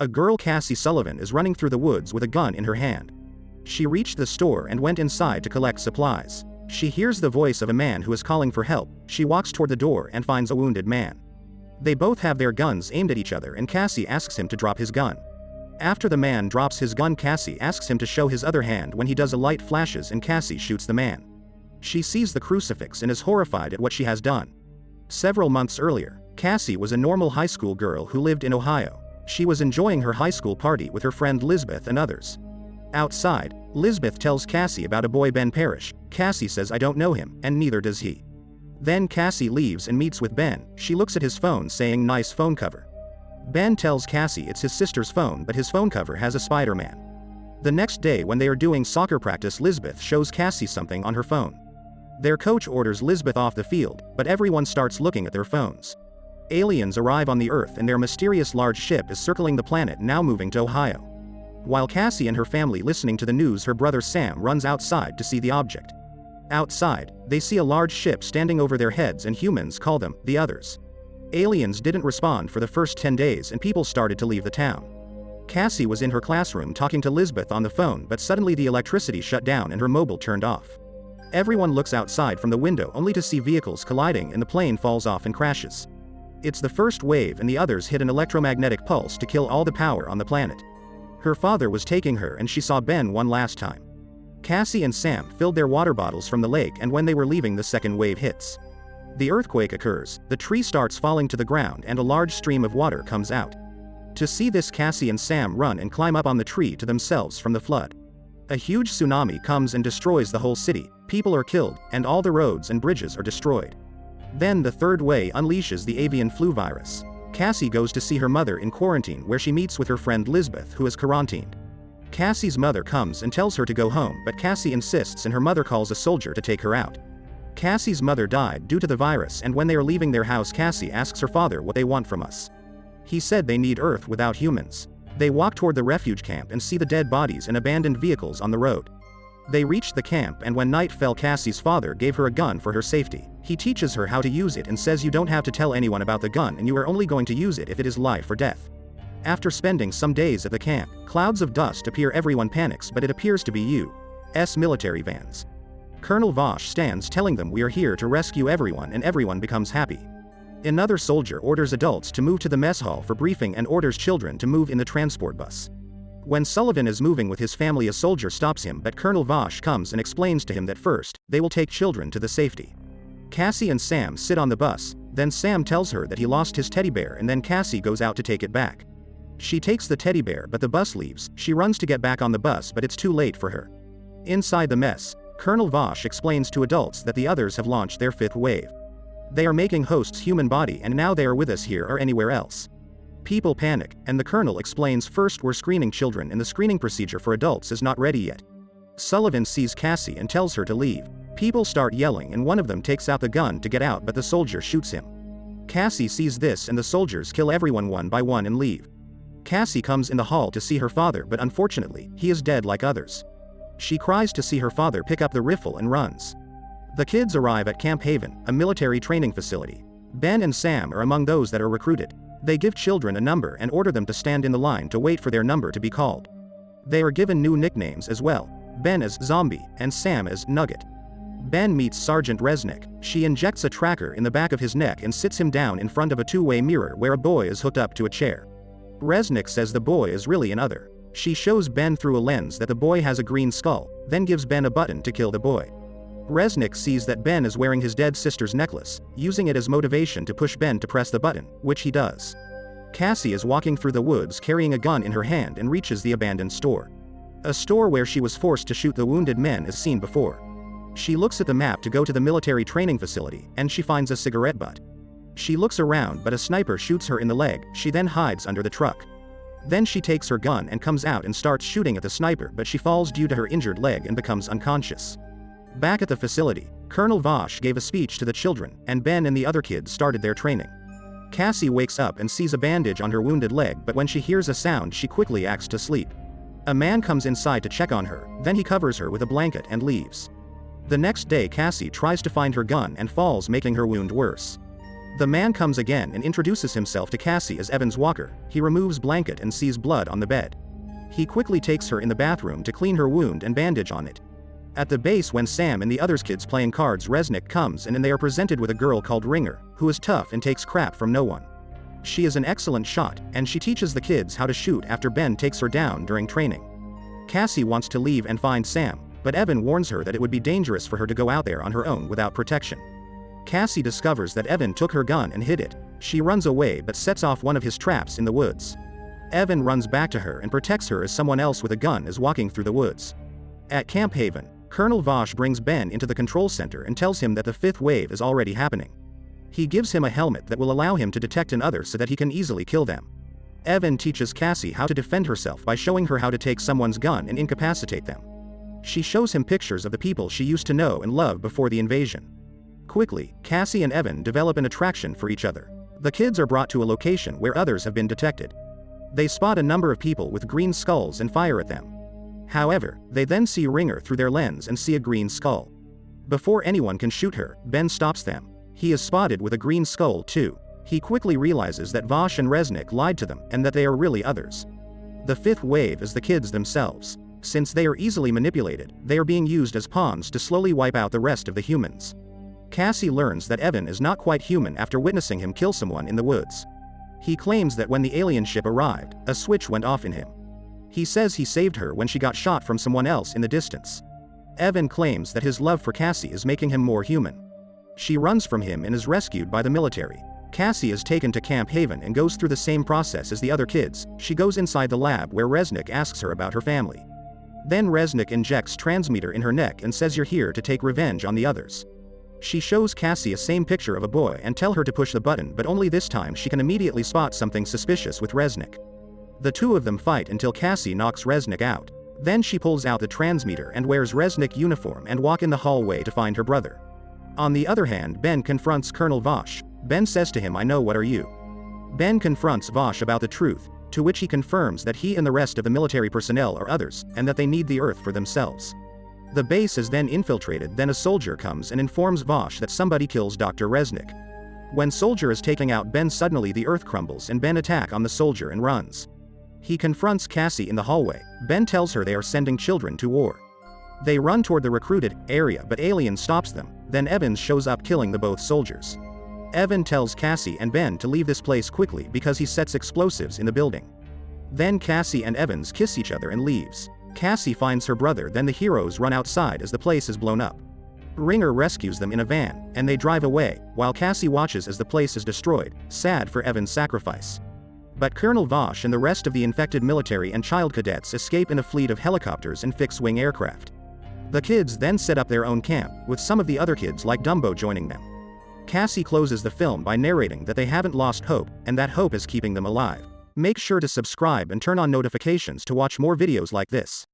A girl, Cassie Sullivan, is running through the woods with a gun in her hand. She reached the store and went inside to collect supplies. She hears the voice of a man who is calling for help. She walks toward the door and finds a wounded man. They both have their guns aimed at each other and Cassie asks him to drop his gun. After the man drops his gun, Cassie asks him to show his other hand. When he does, a light flashes and Cassie shoots the man. She sees the crucifix and is horrified at what she has done. Several months earlier, Cassie was a normal high school girl who lived in Ohio. She was enjoying her high school party with her friend Lisbeth and others. Outside, Lisbeth tells Cassie about a boy, Ben Parrish. Cassie says, "I don't know him, and neither does he." Then Cassie leaves and meets with Ben. She looks at his phone, saying, "Nice phone cover." Ben tells Cassie it's his sister's phone, but his phone cover has a Spider-Man. The next day, when they are doing soccer practice, Lisbeth shows Cassie something on her phone. Their coach orders Lisbeth off the field, but everyone starts looking at their phones. Aliens arrive on the Earth and their mysterious large ship is circling the planet, now moving to Ohio. While Cassie and her family listening to the news, her brother Sam runs outside to see the object. Outside, they see a large ship standing over their heads and humans call them the Others. Aliens didn't respond for the first 10 days and people started to leave the town. Cassie was in her classroom talking to Lisbeth on the phone, but suddenly the electricity shut down and her mobile turned off. Everyone looks outside from the window only to see vehicles colliding and the plane falls off and crashes. It's the first wave and the Others hit an electromagnetic pulse to kill all the power on the planet. Her father was taking her and she saw Ben one last time. Cassie and Sam filled their water bottles from the lake, and when they were leaving, the second wave hits. The earthquake occurs, the tree starts falling to the ground and a large stream of water comes out. To see this, Cassie and Sam run and climb up on the tree to themselves from the flood. A huge tsunami comes and destroys the whole city. People are killed, and all the roads and bridges are destroyed. Then the third wave unleashes the avian flu virus. Cassie goes to see her mother in quarantine, where she meets with her friend Lisbeth, who is quarantined. Cassie's mother comes and tells her to go home, but Cassie insists and her mother calls a soldier to take her out. Cassie's mother died due to the virus, and when they are leaving their house, Cassie asks her father what they want from us. He said they need Earth without humans. They walk toward the refuge camp and see the dead bodies and abandoned vehicles on the road. They reached the camp, and when night fell, Cassie's father gave her a gun for her safety. He teaches her how to use it and says you don't have to tell anyone about the gun and you are only going to use it if it is life or death. After spending some days at the camp, clouds of dust appear. Everyone panics, but it appears to be U.S. military vans. Colonel Vosh stands telling them, "We are here to rescue everyone," and everyone becomes happy. Another soldier orders adults to move to the mess hall for briefing and orders children to move in the transport bus. When Sullivan is moving with his family, a soldier stops him, but Colonel Vosh comes and explains to him that first, they will take children to the safety. Cassie and Sam sit on the bus, then Sam tells her that he lost his teddy bear, and then Cassie goes out to take it back. She takes the teddy bear, but the bus leaves. She runs to get back on the bus, but it's too late for her. Inside the mess, Colonel Vosh explains to adults that the Others have launched their fifth wave. They are making hosts human body, and now they are with us here or anywhere else. People panic, and the colonel explains, "First, we're screening children and the screening procedure for adults is not ready yet." Sullivan sees Cassie and tells her to leave. People start yelling and one of them takes out the gun to get out, but the soldier shoots him. Cassie sees this and the soldiers kill everyone one by one and leave. Cassie comes in the hall to see her father, but unfortunately, he is dead like Others. She cries to see her father pick up the rifle and runs. The kids arrive at Camp Haven, a military training facility. Ben and Sam are among those that are recruited. They give children a number and order them to stand in the line to wait for their number to be called. They are given new nicknames as well. Ben as Zombie, and Sam as Nugget. Ben meets Sergeant Resnick. She injects a tracker in the back of his neck and sits him down in front of a two-way mirror where a boy is hooked up to a chair. Resnick says the boy is really an Other. She shows Ben through a lens that the boy has a green skull, then gives Ben a button to kill the boy. Resnick sees that Ben is wearing his dead sister's necklace, using it as motivation to push Ben to press the button, which he does. Cassie is walking through the woods carrying a gun in her hand and reaches the abandoned store. A store where she was forced to shoot the wounded men is seen before. She looks at the map to go to the military training facility, and she finds a cigarette butt. She looks around, but a sniper shoots her in the leg. She then hides under the truck. Then she takes her gun and comes out and starts shooting at the sniper, but she falls due to her injured leg and becomes unconscious. Back at the facility, Colonel Vosh gave a speech to the children, and Ben and the other kids started their training. Cassie wakes up and sees a bandage on her wounded leg, but when she hears a sound, she quickly acts to sleep. A man comes inside to check on her, then he covers her with a blanket and leaves. The next day, Cassie tries to find her gun and falls, making her wound worse. The man comes again and introduces himself to Cassie as Evan's walker. He removes blanket and sees blood on the bed. He quickly takes her in the bathroom to clean her wound and bandage on it. At the base, when Sam and the other kids playing cards, Resnick comes in and they are presented with a girl called Ringer, who is tough and takes crap from no one. She is an excellent shot, and she teaches the kids how to shoot after Ben takes her down during training. Cassie wants to leave and find Sam, but Evan warns her that it would be dangerous for her to go out there on her own without protection. Cassie discovers that Evan took her gun and hid it. She runs away but sets off one of his traps in the woods. Evan runs back to her and protects her as someone else with a gun is walking through the woods. At Camp Haven, Colonel Vosh brings Ben into the control center and tells him that the fifth wave is already happening. He gives him a helmet that will allow him to detect an other so that he can easily kill them. Evan teaches Cassie how to defend herself by showing her how to take someone's gun and incapacitate them. She shows him pictures of the people she used to know and love before the invasion. Quickly, Cassie and Evan develop an attraction for each other. The kids are brought to a location where others have been detected. They spot a number of people with green skulls and fire at them. However, they then see Ringer through their lens and see a green skull. Before anyone can shoot her, Ben stops them. He is spotted with a green skull too. He quickly realizes that Vosh and Resnick lied to them and that they are really others. The fifth wave is the kids themselves. Since they are easily manipulated, they are being used as pawns to slowly wipe out the rest of the humans. Cassie learns that Evan is not quite human after witnessing him kill someone in the woods. He claims that when the alien ship arrived, a switch went off in him. He says he saved her when she got shot from someone else in the distance. Evan claims that his love for Cassie is making him more human. She runs from him and is rescued by the military. Cassie is taken to Camp Haven and goes through the same process as the other kids. She goes inside the lab where Resnick asks her about her family. Then Resnick injects transmitter in her neck and says, "You're here to take revenge on the others." She shows Cassie a same picture of a boy and tell her to push the button, but only this time she can immediately spot something suspicious with Resnick. The two of them fight until Cassie knocks Resnick out. Then she pulls out the transmitter and wears Resnick uniform and walk in the hallway to find her brother. On the other hand, Ben confronts Colonel Vosh. Ben says to him, "I know, what are you?" Ben confronts Vosh about the truth, to which he confirms that he and the rest of the military personnel are others, and that they need the Earth for themselves. The base is then infiltrated. Then a soldier comes and informs Vosh that somebody kills Dr. Resnick. When soldier is taking out Ben, suddenly the Earth crumbles and Ben attacks on the soldier and runs. He confronts Cassie in the hallway. Ben tells her they are sending children to war. They run toward the recruited area, but Alien stops them. Then Evans shows up, killing the both soldiers. Evan tells Cassie and Ben to leave this place quickly because he sets explosives in the building. Then Cassie and Evans kiss each other and leaves. Cassie finds her brother. Then the heroes run outside as the place is blown up. Ringer rescues them in a van, and they drive away, while Cassie watches as the place is destroyed, sad for Evan's sacrifice. But Colonel Vosh and the rest of the infected military and child cadets escape in a fleet of helicopters and fixed-wing aircraft. The kids then set up their own camp, with some of the other kids like Dumbo joining them. Cassie closes the film by narrating that they haven't lost hope, and that hope is keeping them alive. Make sure to subscribe and turn on notifications to watch more videos like this.